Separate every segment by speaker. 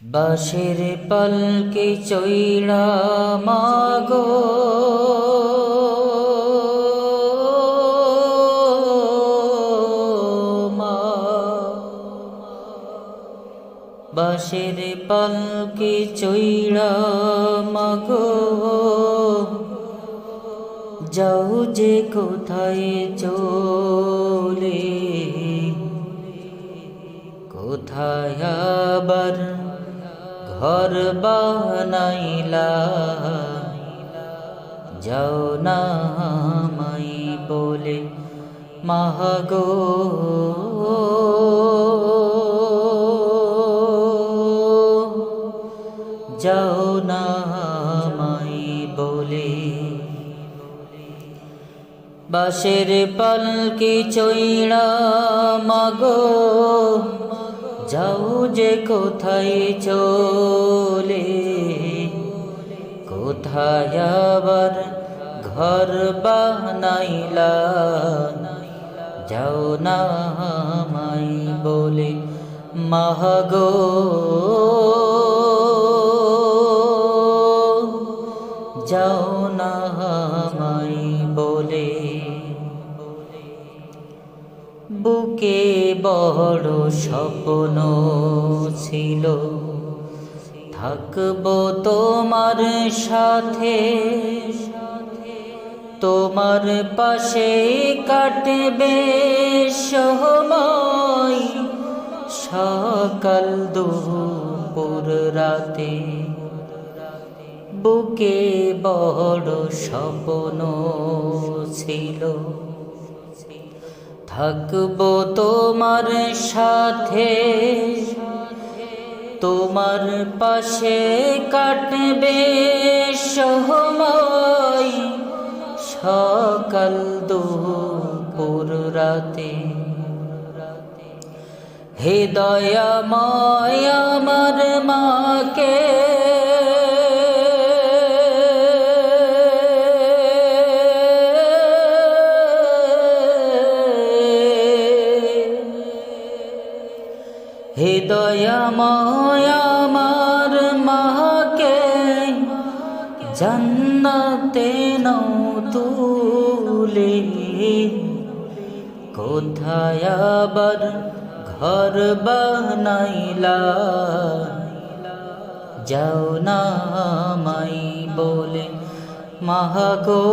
Speaker 1: বাঁশের পালকি চইড়া মাগো মা, বাঁশের পালকি চইড়া মাগো যাও যে কোথায় চলে, কোথায় আবার ঘর বানাইলা, যাও না মাই বলে মাগো যাও না মাই বলে। বাঁশের পালকি চইড়া মাগো যাও যে কোথায় চলে, কোথায় আবার ঘর বানাইলা, যাও না মাই বলে মাগো যাও না মাই বলে। বুকে বড় স্বপ্ন ছিল থাকবো তোমার সাথে, তোমার পাশে কাটবে সময় সকাল দুপুর রাতে। বুকে বড় স্বপ্ন ছিল থাকবো তোমার সাথে, তোমার পাশে কাটবে সময় সকাল দুপুর রাতে। হে দয়াময় আমার মাকে হে দয়াময় আমার মাকে জান্নাতে নাও তুলে, কোথায় আবার ঘর বানাইলা, যাও না মাই বলে মাগো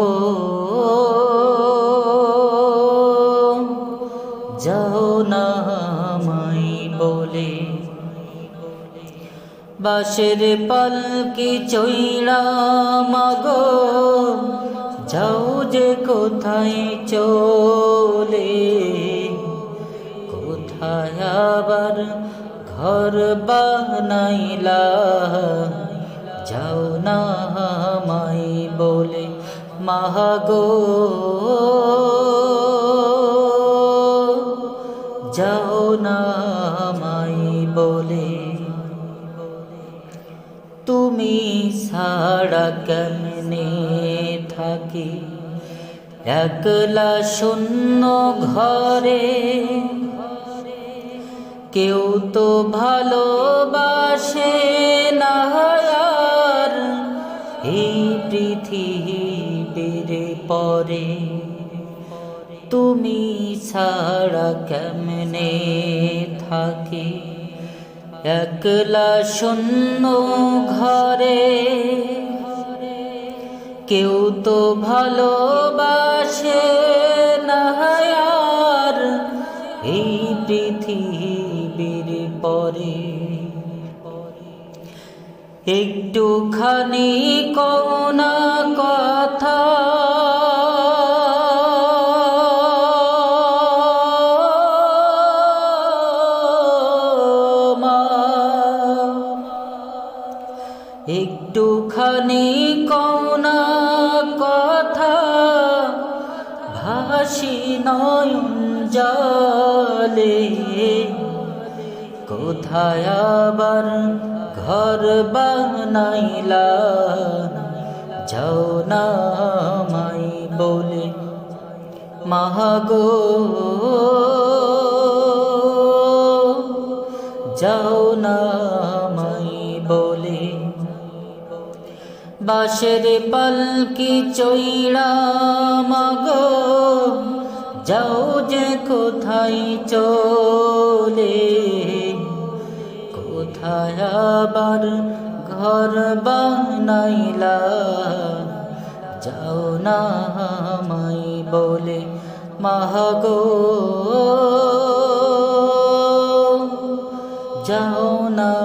Speaker 1: যাও না মাই বলে। বাঁশের পালকি চইড়া মাগো যাও যে কোথায় চলে, কোথায় আবার ঘর বানাইলা, যাও না মাই বলে মাগো যাও না মাই বলে। তুমি ছাড়া কেমনে থাকি একলা শূন্য ঘরে, কেউ তো ভালোবাসে না আর এই পৃথিবীর পরে। তুমি ছাড়া কেমনে থাকি একলা শূন্য ঘরে, কেউ তো ভালোবাসে না আর এই পৃথিবীর পরে। একটুখানি কোনা কথা একটুখানি কোনা কথা ভাসি নয়ন জলে, কোথায় আবার ঘর বানাইলা, যাও না মাই বলে মাগো যাও না মাই বাঁশের পালকি চইড়া মাগো যাও যে কোথায় চলে, কোথায় আবার ঘর বানাইলা, যাও না আমায় বলে মাগো, যাও না